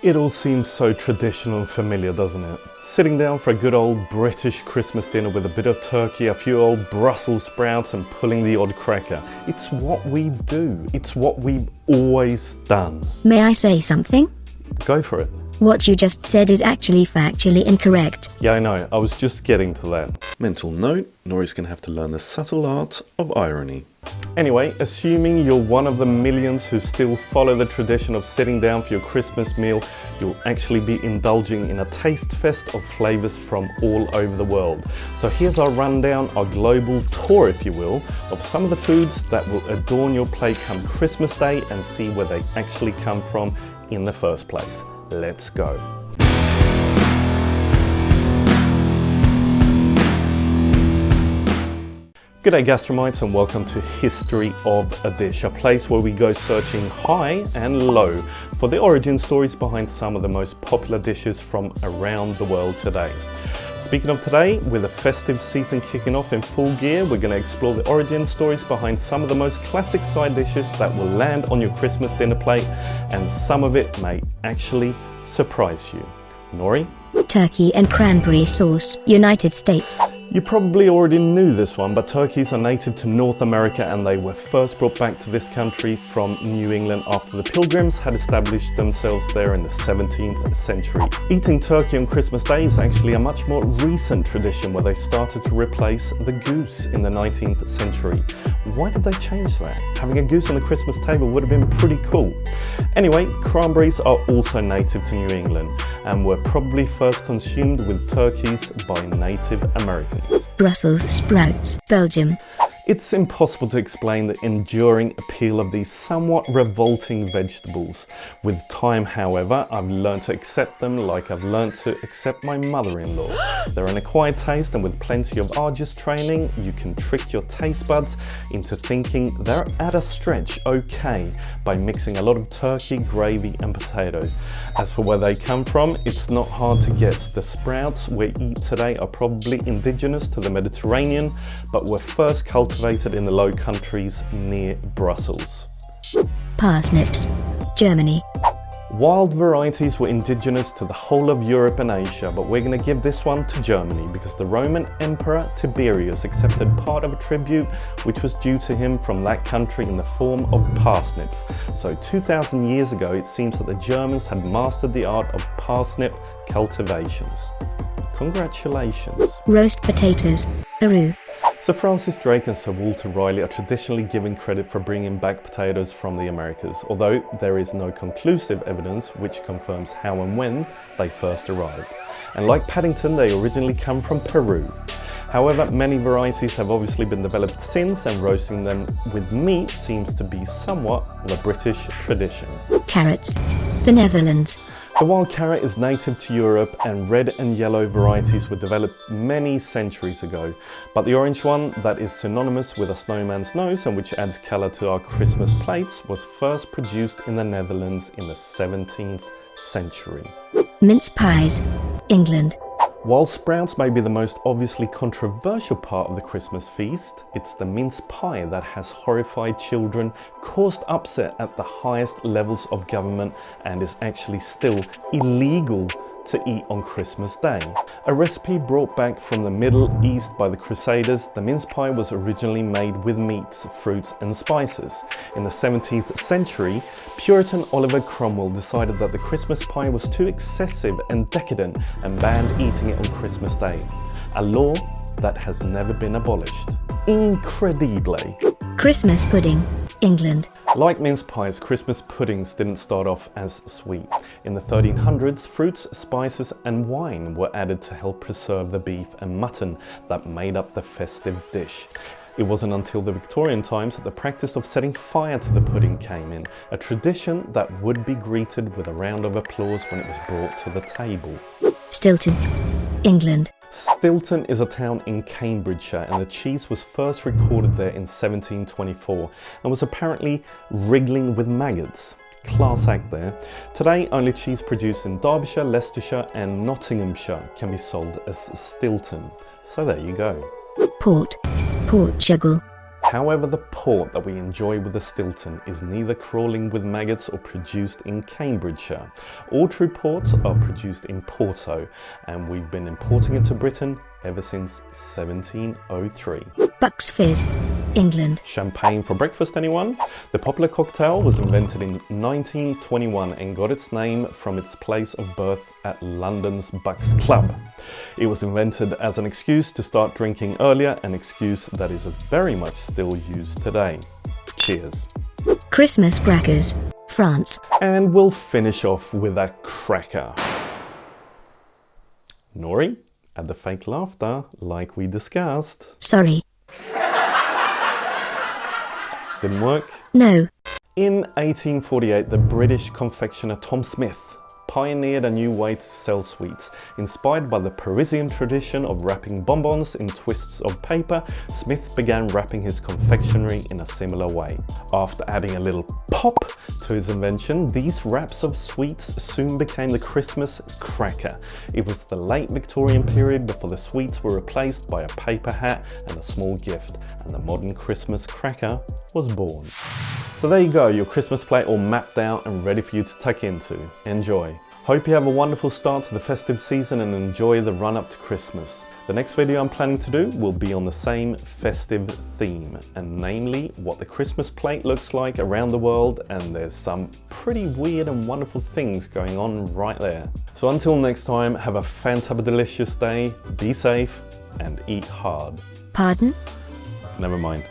It all seems so traditional and familiar, doesn't it? Sitting down for a good old British Christmas dinner with a bit of turkey, a few old Brussels sprouts and pulling the odd cracker. It's what we do. It's what we've always done. May I say something? Go for it. What you just said is actually factually incorrect. Yeah, I know. I was just getting to that. Mental note, Nori's going to have to learn the subtle art of irony. Anyway, assuming you're one of the millions who still follow the tradition of sitting down for your Christmas meal, you'll actually be indulging in a taste fest of flavors from all over the world. So here's our rundown, our global tour, if you will, of some of the foods that will adorn your plate come Christmas Day and see where they actually come from in the first place. Let's go. G'day gastromites and welcome to History of a Dish, a place where we go searching high and low for the origin stories behind some of the most popular dishes from around the world today. Speaking of today, with the festive season kicking off in full gear, we're going to explore the origin stories behind some of the most classic side dishes that will land on your Christmas dinner plate, and some of it may actually surprise you. Nori? Turkey and cranberry sauce, United States. You probably already knew this one, but turkeys are native to North America and they were first brought back to this country from New England after the Pilgrims had established themselves there in the 17th century. Eating turkey on Christmas Day is actually a much more recent tradition where they started to replace the goose in the 19th century. Why did they change that? Having a goose on the Christmas table would have been pretty cool. Anyway, cranberries are also native to New England and were probably first consumed with turkeys by Native Americans. Brussels sprouts, Belgium. It's impossible to explain the enduring appeal of these somewhat revolting vegetables. With time, however, I've learned to accept them like I've learned to accept my mother-in-law. They're an acquired taste, and with plenty of arduous training, you can trick your taste buds into thinking they're at a stretch okay by mixing a lot of turkey, gravy and potatoes. As for where they come from, it's not hard to guess. The sprouts we eat today are probably indigenous to the Mediterranean, but were first cultivated in the Low Countries near Brussels. Parsnips, Germany. Wild varieties were indigenous to the whole of Europe and Asia, but we're going to give this one to Germany because the Roman Emperor Tiberius accepted part of a tribute which was due to him from that country in the form of parsnips. So 2,000 years ago, it seems that the Germans had mastered the art of parsnip cultivations. Congratulations. Roast potatoes, Peru. Sir Francis Drake and Sir Walter Raleigh are traditionally given credit for bringing back potatoes from the Americas, although there is no conclusive evidence which confirms how and when they first arrived. And like Paddington, they originally come from Peru. However, many varieties have obviously been developed since, and roasting them with meat seems to be somewhat of a British tradition. Carrots, the Netherlands. The wild carrot is native to Europe, and red and yellow varieties were developed many centuries ago. But the orange one, that is synonymous with a snowman's nose and which adds colour to our Christmas plates, was first produced in the Netherlands in the 17th century. Mince pies, England. While sprouts may be the most obviously controversial part of the Christmas feast, it's the mince pie that has horrified children, caused upset at the highest levels of government, and is actually still illegal to eat on Christmas Day. A recipe brought back from the Middle East by the Crusaders, the mince pie was originally made with meats, fruits and spices. In the 17th century, Puritan Oliver Cromwell decided that the Christmas pie was too excessive and decadent and banned eating it on Christmas Day. A law that has never been abolished. Incredibly. Christmas pudding, England. Like mince pies, Christmas puddings didn't start off as sweet. In the 1300s, fruits, spices and wine were added to help preserve the beef and mutton that made up the festive dish. It wasn't until the Victorian times that the practice of setting fire to the pudding came in, a tradition that would be greeted with a round of applause when it was brought to the table. Stilton, England. Stilton is a town in Cambridgeshire, and the cheese was first recorded there in 1724 and was apparently wriggling with maggots. Class act there. Today, only cheese produced in Derbyshire, Leicestershire and Nottinghamshire can be sold as Stilton. So there you go. Portugal. However, the port that we enjoy with the Stilton is neither crawling with maggots or produced in Cambridgeshire. All true ports are produced in Porto, and we've been importing it to Britain ever since 1703. Bucks Fizz, England. Champagne for breakfast, anyone? The popular cocktail was invented in 1921 and got its name from its place of birth at London's Bucks Club. It was invented as an excuse to start drinking earlier, an excuse that is very much still used today. Cheers. Christmas crackers, France. And we'll finish off with a cracker. Nori, at the fake laughter, like we discussed. Sorry. Didn't work? No. In 1848, the British confectioner Tom Smith pioneered a new way to sell sweets. Inspired by the Parisian tradition of wrapping bonbons in twists of paper, Smith began wrapping his confectionery in a similar way. After adding a little pop to his invention, these wraps of sweets soon became the Christmas cracker. It was the late Victorian period before the sweets were replaced by a paper hat and a small gift, and the modern Christmas cracker was born. So there you go, your Christmas plate all mapped out and ready for you to tuck into. Enjoy. Hope you have a wonderful start to the festive season and enjoy the run up to Christmas. The next video I'm planning to do will be on the same festive theme, and namely what the Christmas plate looks like around the world, and there's some pretty weird and wonderful things going on right there. So until next time, have a fantabadelicious day, be safe and eat hard. Pardon? Never mind.